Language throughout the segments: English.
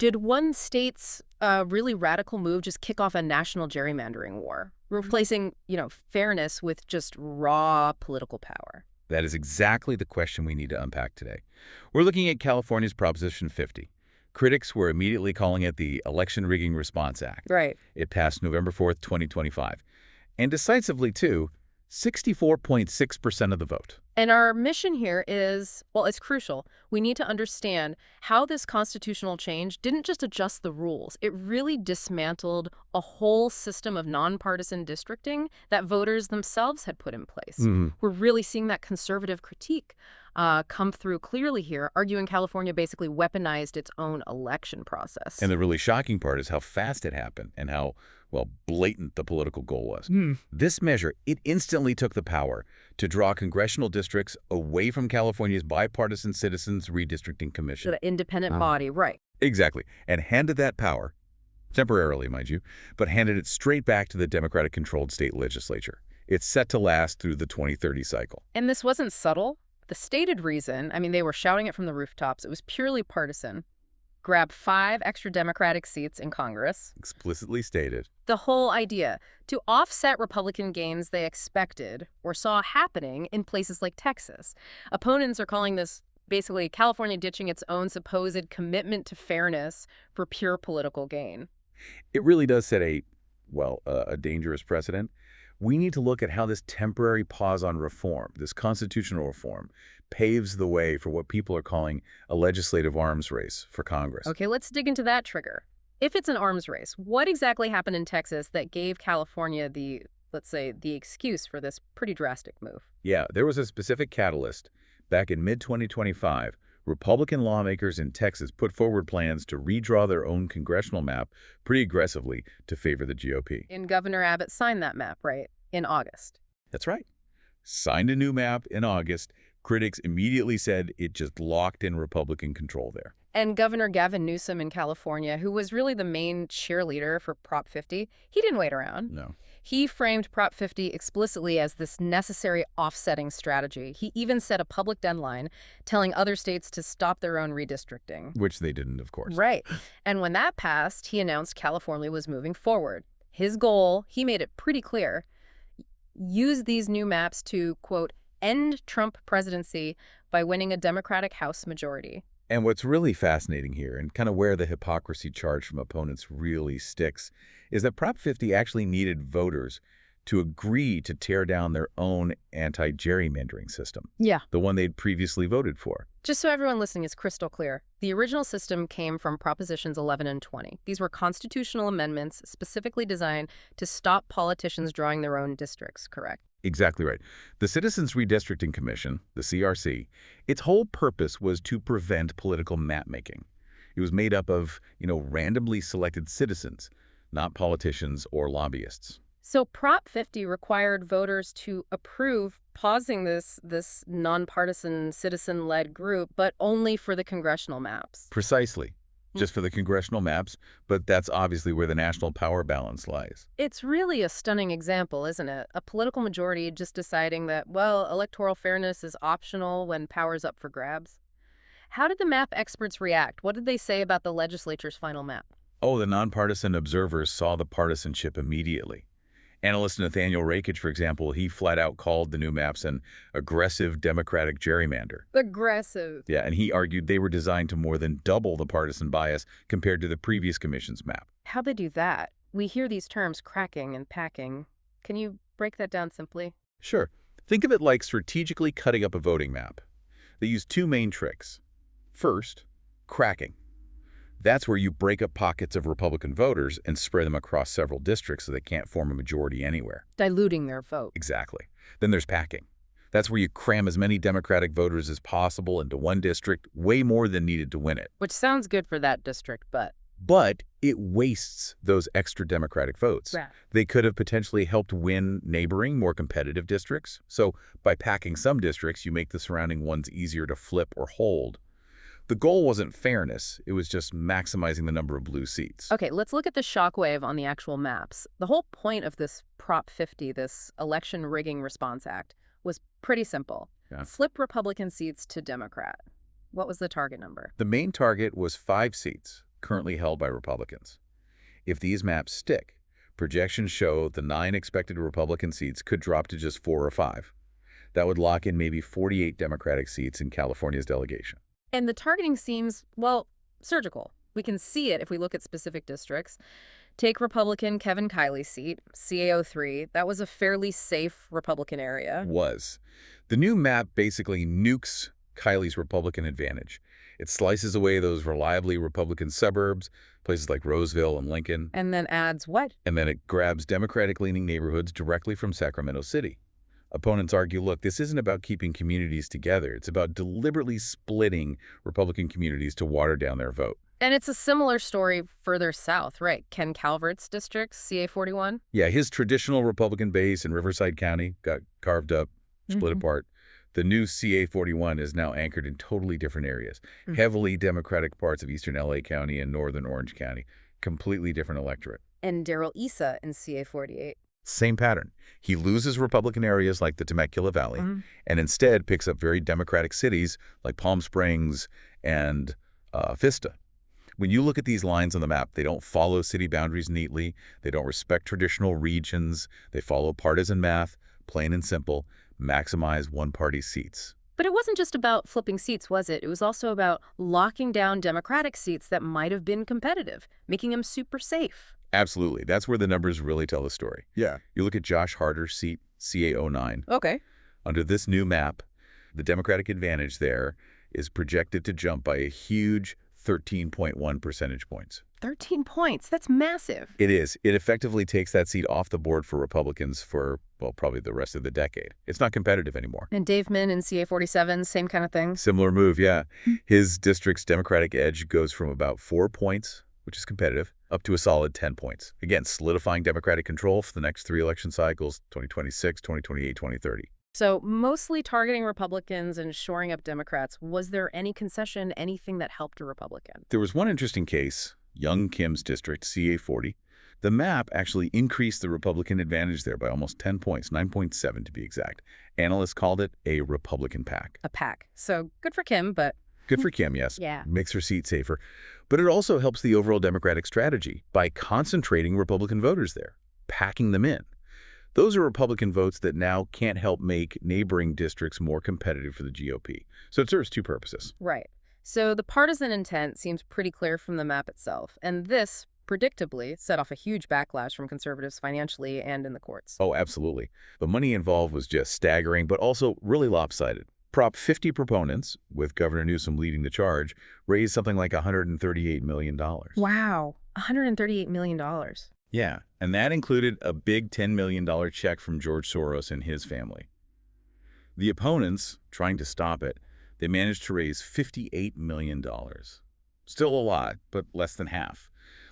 Did one state's really radical move just kick off a national gerrymandering war, replacing, fairness with just raw political power? That is exactly the question we need to unpack today. We're looking at California's Proposition 50. Critics were immediately calling it the Election Rigging Response Act. Right. It passed November 4th, 2025. And decisively, too, 64.6% of the vote. And our mission here is, well, it's crucial. We need to understand how this constitutional change didn't just adjust the rules. It really dismantled a whole system of nonpartisan districting that voters themselves had put in place. We're really seeing that conservative critique come through clearly here, arguing California basically weaponized its own election process. And the really shocking part is how fast it happened and how, well, blatant the political goal was. This measure, it instantly took the power to draw congressional districts away from California's bipartisan Citizens Redistricting Commission. The independent body, right. Exactly. And handed that power, temporarily, mind you, but handed it straight back to the Democratic-controlled state legislature. It's set to last through the 2030 cycle. And this wasn't subtle. The stated reason, they were shouting it from the rooftops, it was purely partisan. Grab 5 extra Democratic seats in Congress. Explicitly stated. The whole idea, to offset Republican gains they expected or saw happening in places like Texas. Opponents are calling this basically California ditching its own supposed commitment to fairness for pure political gain. It really does set a dangerous precedent. We need to look at how this temporary pause on reform, this constitutional reform, paves the way for what people are calling a legislative arms race for Congress. Okay, let's dig into that trigger. If it's an arms race, what exactly happened in Texas that gave California the excuse for this pretty drastic move? Yeah, there was a specific catalyst. Back in mid-2025, Republican lawmakers in Texas put forward plans to redraw their own congressional map pretty aggressively to favor the GOP. And Governor Abbott signed that map, right, in August. That's right. Signed a new map in August. Critics immediately said it just locked in Republican control there. And Governor Gavin Newsom in California, who was really the main cheerleader for Prop 50, he didn't wait around. No. He framed Prop 50 explicitly as this necessary offsetting strategy. He even set a public deadline telling other states to stop their own redistricting. Which they didn't, of course. Right. And when that passed, he announced California was moving forward. His goal, he made it pretty clear, use these new maps to, quote, end Trump presidency by winning a Democratic House majority. And what's really fascinating here, and kind of where the hypocrisy charge from opponents really sticks, is that Prop 50 actually needed voters to agree to tear down their own anti-gerrymandering system. Yeah. The one they'd previously voted for. Just so everyone listening is crystal clear, the original system came from Propositions 11 and 20. These were constitutional amendments specifically designed to stop politicians drawing their own districts, correct? Exactly right. The Citizens Redistricting Commission, the CRC, its whole purpose was to prevent political map-making. It was made up of, randomly selected citizens, not politicians or lobbyists. So Prop 50 required voters to approve pausing this nonpartisan citizen-led group, but only for the congressional maps. Precisely. Just for the congressional maps, but that's obviously where the national power balance lies. It's really a stunning example, isn't it? A political majority just deciding that, well, electoral fairness is optional when power's up for grabs. How did the map experts react? What did they say about the legislature's final map? Oh, the nonpartisan observers saw the partisanship immediately. Analyst Nathaniel Rakich, for example, he flat out called the new maps an aggressive Democratic gerrymander. Aggressive. Yeah, and he argued they were designed to more than double the partisan bias compared to the previous commission's map. How'd they do that? We hear these terms cracking and packing. Can you break that down simply? Sure. Think of it like strategically cutting up a voting map. They use 2 main tricks. First, cracking. That's where you break up pockets of Republican voters and spread them across several districts so they can't form a majority anywhere. Diluting their vote. Exactly. Then there's packing. That's where you cram as many Democratic voters as possible into one district, way more than needed to win it. Which sounds good for that district, but it wastes those extra Democratic votes. Right. They could have potentially helped win neighboring, more competitive districts. So by packing some districts, you make the surrounding ones easier to flip or hold. The goal wasn't fairness, it was just maximizing the number of blue seats. Okay, let's look at the shockwave on the actual maps. The whole point of this Prop 50, this Election Rigging Response Act, was pretty simple. Yeah. Flip Republican seats to Democrat. What was the target number? The main target was 5 seats, currently held by Republicans. If these maps stick, projections show the 9 expected Republican seats could drop to just 4 or 5. That would lock in maybe 48 Democratic seats in California's delegation. And the targeting seems, well, surgical. We can see it if we look at specific districts. Take Republican Kevin Kiley's seat, CA03. That was a fairly safe Republican area. Was. The new map basically nukes Kiley's Republican advantage. It slices away those reliably Republican suburbs, places like Roseville and Lincoln. And then adds what? And then it grabs Democratic-leaning neighborhoods directly from Sacramento City. Opponents argue, look, this isn't about keeping communities together. It's about deliberately splitting Republican communities to water down their vote. And it's a similar story further south, right? Ken Calvert's district, CA41? Yeah, his traditional Republican base in Riverside County got carved up, split apart. The new CA41 is now anchored in totally different areas. Heavily Democratic parts of eastern L.A. County and northern Orange County. Completely different electorate. And Darrell Issa in CA48. Same pattern. He loses Republican areas like the Temecula Valley and instead picks up very Democratic cities like Palm Springs and Vista. When you look at these lines on the map, they don't follow city boundaries neatly. They don't respect traditional regions. They follow partisan math, plain and simple, maximize one-party seats. But it wasn't just about flipping seats, was it? It was also about locking down Democratic seats that might have been competitive, making them super safe. Absolutely. That's where the numbers really tell the story. Yeah. You look at Josh Harder's seat, CA09. Okay. Under this new map, the Democratic advantage there is projected to jump by a huge 13.1 percentage points. 13 points. That's massive. It is. It effectively takes that seat off the board for Republicans for, well, probably the rest of the decade. It's not competitive anymore. And Dave Min in CA47, same kind of thing. Similar move, yeah. His district's Democratic edge goes from about 4 points, which is competitive, up to a solid 10 points. Again, solidifying Democratic control for the next 3 election cycles, 2026, 2028, 2030. So mostly targeting Republicans and shoring up Democrats. Was there any concession, anything that helped a Republican? There was one interesting case, Young Kim's district, CA40. The map actually increased the Republican advantage there by almost 10 points, 9.7 to be exact. Analysts called it a Republican pack. A pack. So good for Kim, but... Good for Kim, yes. Yeah. Makes her seat safer. But it also helps the overall Democratic strategy by concentrating Republican voters there, packing them in. Those are Republican votes that now can't help make neighboring districts more competitive for the GOP. So it serves 2 purposes. Right. So the partisan intent seems pretty clear from the map itself. And this, predictably, set off a huge backlash from conservatives financially and in the courts. Oh, absolutely. The money involved was just staggering, but also really lopsided. Prop 50 proponents, with Governor Newsom leading the charge, raised something like $138 million. Wow. $138 million. Yeah, and that included a big $10 million check from George Soros and his family. The opponents, trying to stop it, they managed to raise $58 million. Still a lot, but less than half.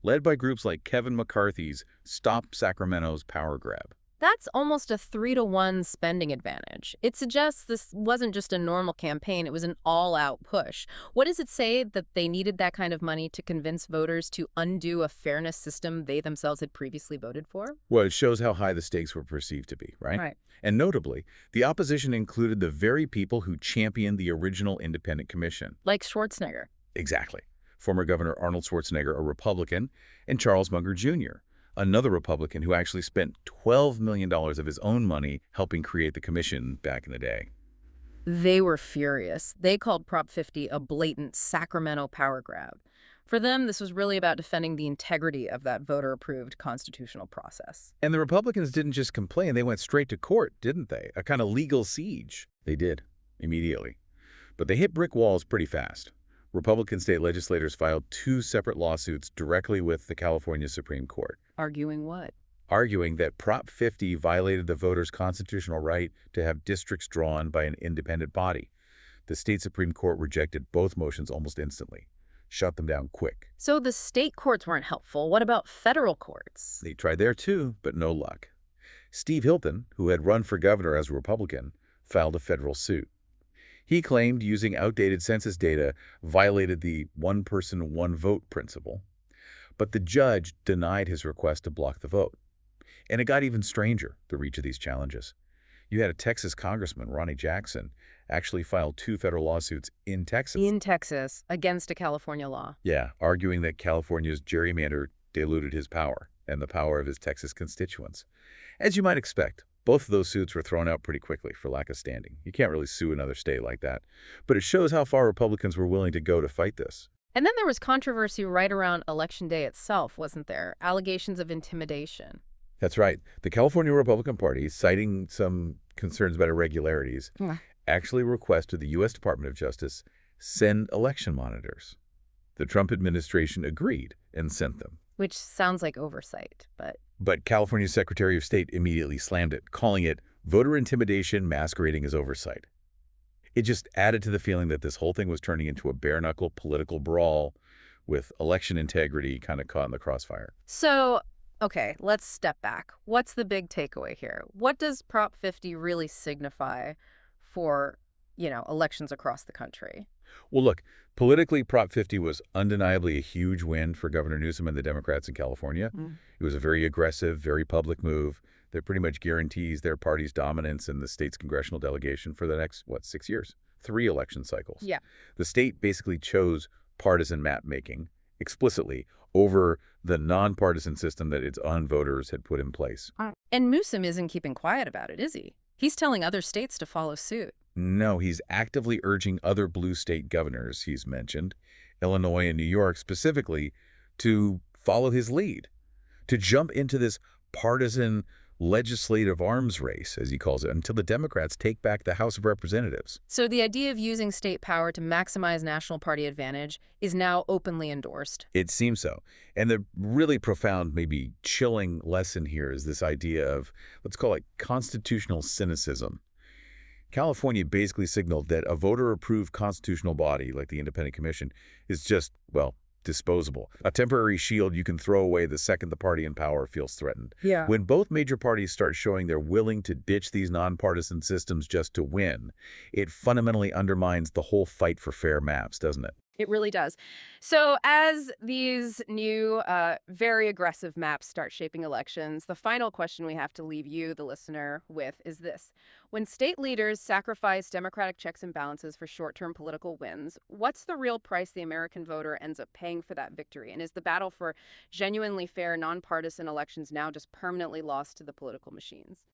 Led by groups like Kevin McCarthy's Stop Sacramento's Power Grab. That's almost a 3-to-1 spending advantage. It suggests this wasn't just a normal campaign, it was an all-out push. What does it say that they needed that kind of money to convince voters to undo a fairness system they themselves had previously voted for? Well, it shows how high the stakes were perceived to be, right? Right. And notably, the opposition included the very people who championed the original independent commission. Like Schwarzenegger. Exactly. Former Governor Arnold Schwarzenegger, a Republican, and Charles Munger Jr., another Republican who actually spent $12 million of his own money helping create the commission back in the day. They were furious. They called Prop 50 a blatant Sacramento power grab. For them, this was really about defending the integrity of that voter-approved constitutional process. And the Republicans didn't just complain, they went straight to court, didn't they? A kind of legal siege. They did, immediately. But they hit brick walls pretty fast. Republican state legislators filed 2 separate lawsuits directly with the California Supreme Court. Arguing what? Arguing that Prop 50 violated the voters' constitutional right to have districts drawn by an independent body. The state Supreme Court rejected both motions almost instantly, shut them down quick. So the state courts weren't helpful. What about federal courts? They tried there too, but no luck. Steve Hilton, who had run for governor as a Republican, filed a federal suit. He claimed using outdated census data violated the one-person, one-vote principle. But the judge denied his request to block the vote. And it got even stranger, the reach of these challenges. You had a Texas congressman, Ronnie Jackson, actually filed 2 federal lawsuits in Texas. In Texas, against a California law. Yeah, arguing that California's gerrymander diluted his power and the power of his Texas constituents. As you might expect, both of those suits were thrown out pretty quickly for lack of standing. You can't really sue another state like that. But it shows how far Republicans were willing to go to fight this. And then there was controversy right around Election Day itself, wasn't there? Allegations of intimidation. That's right. The California Republican Party, citing some concerns about irregularities, actually requested the U.S. Department of Justice send election monitors. The Trump administration agreed and sent them. Which sounds like oversight, but... But California's Secretary of State immediately slammed it, calling it voter intimidation masquerading as oversight. It just added to the feeling that this whole thing was turning into a bare-knuckle political brawl with election integrity kind of caught in the crossfire. So, okay, let's step back. What's the big takeaway here? What does Prop 50 really signify for, elections across the country? Well, look, politically, Prop 50 was undeniably a huge win for Governor Newsom and the Democrats in California. It was a very aggressive, very public move that pretty much guarantees their party's dominance in the state's congressional delegation for the next, 6 years? 3 election cycles. Yeah. The state basically chose partisan map-making explicitly over the nonpartisan system that its own voters had put in place. And Newsom isn't keeping quiet about it, is he? He's telling other states to follow suit. No, he's actively urging other blue state governors he's mentioned, Illinois and New York specifically, to follow his lead, to jump into this partisan legislative arms race, as he calls it, until the Democrats take back the House of Representatives. So the idea of using state power to maximize national party advantage is now openly endorsed. It seems so. And the really profound, maybe chilling lesson here is this idea of, let's call it constitutional cynicism. California basically signaled that a voter-approved constitutional body like the Independent Commission is just, disposable. A temporary shield you can throw away the second the party in power feels threatened. Yeah. When both major parties start showing they're willing to ditch these nonpartisan systems just to win, it fundamentally undermines the whole fight for fair maps, doesn't it? It really does. So as these new, very aggressive maps start shaping elections, the final question we have to leave you, the listener, with is this. When state leaders sacrifice democratic checks and balances for short-term political wins, what's the real price the American voter ends up paying for that victory? And is the battle for genuinely fair, nonpartisan elections now just permanently lost to the political machines?